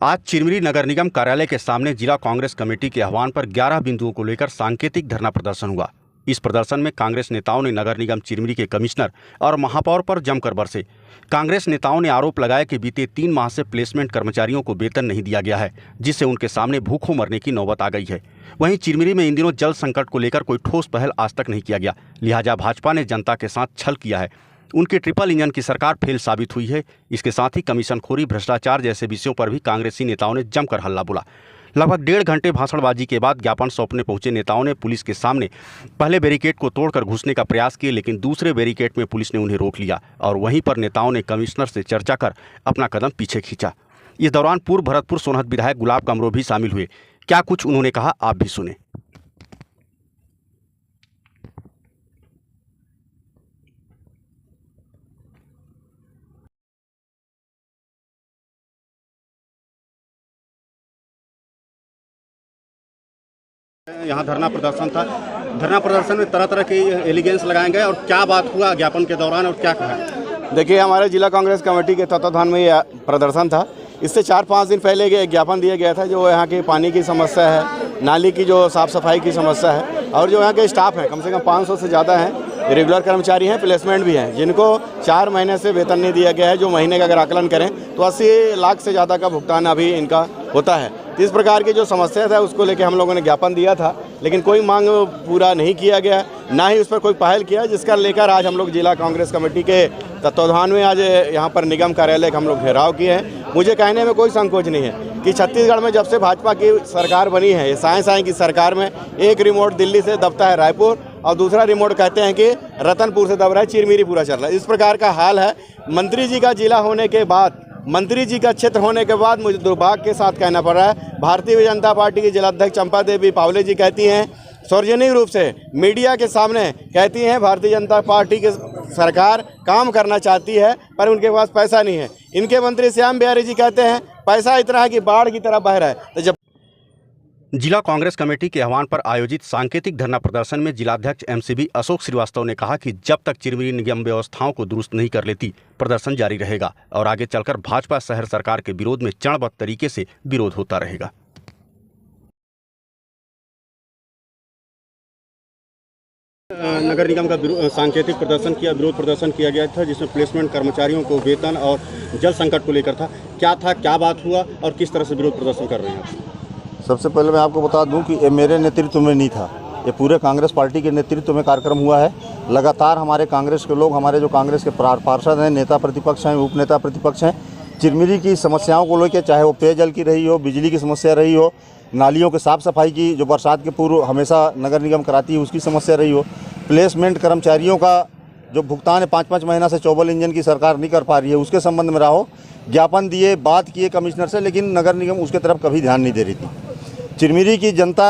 आज चिरमिरी नगर निगम कार्यालय के सामने जिला कांग्रेस कमेटी के आह्वान पर 11 बिंदुओं को लेकर सांकेतिक धरना प्रदर्शन हुआ। इस प्रदर्शन में कांग्रेस नेताओं ने नगर निगम चिरमिरी के कमिश्नर और महापौर पर जमकर बरसे। कांग्रेस नेताओं ने आरोप लगाया कि बीते 3 माह से प्लेसमेंट कर्मचारियों को वेतन नहीं दिया गया है, जिससे उनके सामने भूखों मरने की नौबत आ गई है। वहीं चिरमिरी में इन दिनों जल संकट को लेकर कोई ठोस पहल आज तक नहीं किया गया, लिहाजा भाजपा ने जनता के साथ छल किया है। उनकी ट्रिपल इंजन की सरकार फेल साबित हुई है। इसके साथ ही कमीशनखोरी, भ्रष्टाचार जैसे विषयों पर भी कांग्रेसी नेताओं ने जमकर हल्ला बोला। लगभग 1.5 घंटे भाषणबाजी के बाद ज्ञापन सौंपने पहुंचे नेताओं ने पुलिस के सामने पहले बैरिकेड को तोड़कर घुसने का प्रयास किया, लेकिन दूसरे बैरिकेड में पुलिस ने उन्हें रोक लिया और वहीं पर नेताओं ने कमिश्नर से चर्चा कर अपना कदम पीछे खींचा। इस दौरान पूर्व भरतपुर सोनहत विधायक गुलाब कमरो भी शामिल हुए। क्या कुछ उन्होंने कहा, आप भी सुने। यहाँ धरना प्रदर्शन था। धरना प्रदर्शन में तरह तरह के एलिगेंस लगाए गए और क्या बात हुआ ज्ञापन के दौरान और क्या कहा? देखिए, हमारे जिला कांग्रेस कमेटी के तत्वाधान में ये प्रदर्शन था। इससे 4-5 दिन पहले एक ज्ञापन दिया गया था। जो यहाँ की पानी की समस्या है, नाली की जो साफ़ सफाई की समस्या है, और जो यहाँ के स्टाफ है कम से कम 500 से ज़्यादा हैं, रेगुलर कर्मचारी हैं, प्लेसमेंट भी हैं, जिनको 4 महीने से वेतन नहीं दिया गया है। जो महीने का अगर आकलन करें तो 80 लाख से ज़्यादा का भुगतान अभी इनका होता है। इस प्रकार की जो समस्या था उसको लेकर हम लोगों ने ज्ञापन दिया था, लेकिन कोई मांग पूरा नहीं किया गया, ना ही उस पर कोई पहल किया, जिसका लेकर आज हम लोग जिला कांग्रेस कमेटी के तत्वाधान में आज यहाँ पर निगम कार्यालय का हम लोग घेराव किए हैं। मुझे कहने में कोई संकोच नहीं है कि छत्तीसगढ़ में जब से भाजपा की सरकार बनी है, ये साएं की सरकार में एक रिमोट दिल्ली से दबता है रायपुर और दूसरा रिमोट कहते हैं कि रतनपुर से दब रहा है, चिरमिरी पूरा चल रहा है। इस प्रकार का हाल है। मंत्री जी का जिला होने के बाद, मंत्री जी का क्षेत्र होने के बाद मुझे दुर्भाग्य के साथ कहना पड़ रहा है, भारतीय जनता पार्टी की जिलाध्यक्ष चंपा देवी पावले जी कहती हैं, सार्वजनिक रूप से मीडिया के सामने कहती हैं, भारतीय जनता पार्टी की सरकार काम करना चाहती है पर उनके पास पैसा नहीं है। इनके मंत्री श्याम बिहारी जी कहते हैं पैसा इतना है कि बाढ़ की तरह बह रहा है। तो जब जिला कांग्रेस कमेटी के आह्वान पर आयोजित सांकेतिक धरना प्रदर्शन में जिलाध्यक्ष एमसीबी अशोक श्रीवास्तव ने कहा कि जब तक चिरमिरी निगम व्यवस्थाओं को दुरुस्त नहीं कर लेती, प्रदर्शन जारी रहेगा और आगे चलकर भाजपा शहर सरकार के विरोध में चरणबद्ध तरीके से विरोध होता रहेगा। नगर निगम का सांकेतिक प्रदर्शन किया, विरोध प्रदर्शन किया गया था, जिसमें प्लेसमेंट कर्मचारियों को वेतन और जल संकट को लेकर था। क्या था, क्या बात हुआ और किस तरह से विरोध प्रदर्शन कर रहे हैं? सबसे पहले मैं आपको बता दूं कि ये मेरे नेतृत्व में नहीं था, ये पूरे कांग्रेस पार्टी के नेतृत्व में कार्यक्रम हुआ है। लगातार हमारे कांग्रेस के लोग, हमारे जो कांग्रेस के पार्षद हैं, नेता प्रतिपक्ष हैं, उपनेता प्रतिपक्ष हैं, चिरमिरी की समस्याओं को लेकर, चाहे वो पेयजल की रही हो, बिजली की समस्या रही हो, नालियों के साफ़ सफाई की जो बरसात के पूर्व हमेशा नगर निगम कराती है उसकी समस्या रही हो, प्लेसमेंट कर्मचारियों का जो भुगतान है 5-5 महीना से चौबल इंजन की सरकार नहीं कर पा रही है, उसके संबंध में रहो। ज्ञापन दिए, बात किए कमिश्नर से, लेकिन नगर निगम उसके तरफ कभी ध्यान नहीं दे रही थी। चिरमिरी की जनता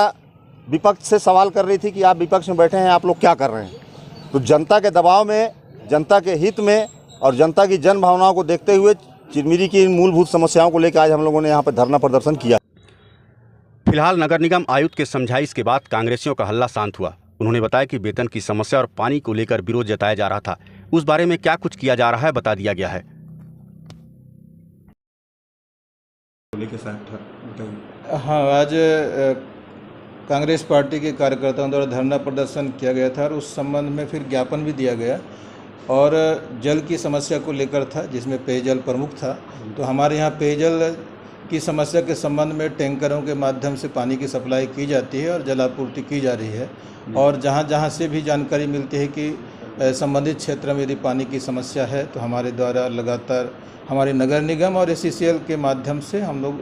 विपक्ष से सवाल कर रही थी कि आप विपक्ष में बैठे हैं, आप लोग क्या कर रहे हैं। तो जनता के दबाव में, जनता के हित में और जनता की जन भावनाओं को देखते हुए चिरमिरी की मूलभूत समस्याओं को लेकर आज हम लोगों ने यहाँ पर धरना प्रदर्शन किया। फिलहाल नगर निगम आयुक्त के समझाइश के बाद कांग्रेसियों का हल्ला शांत हुआ। उन्होंने बताया कि वेतन की समस्या और पानी को लेकर विरोध जताया जा रहा था। उस बारे में क्या कुछ किया जा रहा है बता दिया गया है। हाँ, आज कांग्रेस पार्टी के कार्यकर्ताओं द्वारा धरना प्रदर्शन किया गया था और उस संबंध में फिर ज्ञापन भी दिया गया और जल की समस्या को लेकर था, जिसमें पेयजल प्रमुख था। तो हमारे यहाँ पेयजल की समस्या के संबंध में टैंकरों के माध्यम से पानी की सप्लाई की जाती है और जलापूर्ति की जा रही है। और जहाँ जहाँ से भी जानकारी मिलती है कि संबंधित क्षेत्र में यदि पानी की समस्या है तो हमारे द्वारा लगातार हमारे नगर निगम और SCCL के माध्यम से हम लोग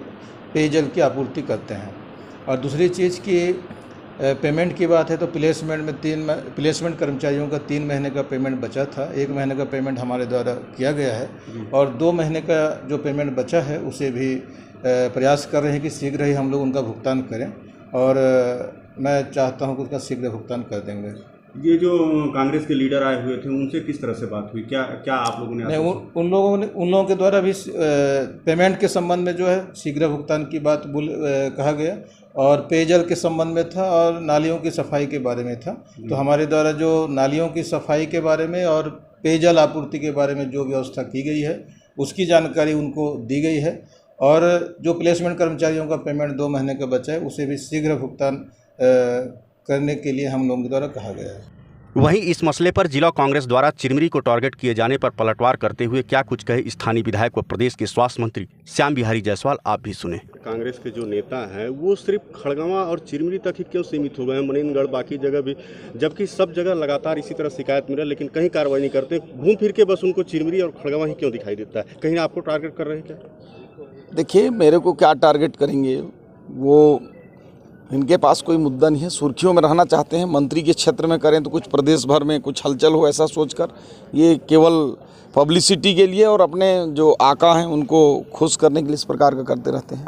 पेयजल की आपूर्ति करते हैं। और दूसरी चीज़ की पेमेंट की बात है तो प्लेसमेंट कर्मचारियों का 3 महीने का पेमेंट बचा था। 1 महीने का पेमेंट हमारे द्वारा किया गया है और 2 महीने का जो पेमेंट बचा है उसे भी प्रयास कर रहे हैं कि शीघ्र ही हम लोग उनका भुगतान करें और मैं चाहता हूं कि उसका शीघ्र भुगतान कर देंगे। ये जो कांग्रेस के लीडर आए हुए थे उनसे किस तरह से बात हुई, क्या आप लोगों ने? उन लोगों के द्वारा भी पेमेंट के संबंध में जो है शीघ्र भुगतान की बात कहा गया और पेयजल के संबंध में था और नालियों की सफाई के बारे में था। तो हमारे द्वारा जो नालियों की सफाई के बारे में और पेयजल आपूर्ति के बारे में जो व्यवस्था की गई है उसकी जानकारी उनको दी गई है और जो प्लेसमेंट कर्मचारियों का पेमेंट 2 महीने का बचा है उसे भी शीघ्र भुगतान करने के लिए हम लोगों के द्वारा कहा गया है। वहीं इस मसले पर जिला कांग्रेस द्वारा चिरमिरी को टारगेट किए जाने पर पलटवार करते हुए क्या कुछ कहे स्थानीय विधायक व प्रदेश के स्वास्थ्य मंत्री श्याम बिहारी जायसवाल, आप भी सुने। कांग्रेस के जो नेता हैं वो सिर्फ खड़गवां और चिरमिरी तक ही क्यों सीमित हो गए हैं, मनीनगढ़ बाकी जगह भी, जबकि सब जगह लगातार इसी तरह शिकायत मिल रहा है लेकिन कहीं कार्रवाई नहीं करते, घूम फिर के बस उनको चिरमिरी और खड़गवां ही क्यों दिखाई देता है? कहीं आपको टारगेट कर रहे हैं क्या? देखिए, मेरे को क्या टारगेट करेंगे, वो इनके पास कोई मुद्दा नहीं है, सुर्खियों में रहना चाहते हैं, मंत्री के क्षेत्र में करें तो कुछ प्रदेश भर में कुछ हलचल हो ऐसा सोचकर, ये केवल पब्लिसिटी के लिए और अपने जो आका हैं उनको खुश करने के लिए इस प्रकार का करते रहते हैं।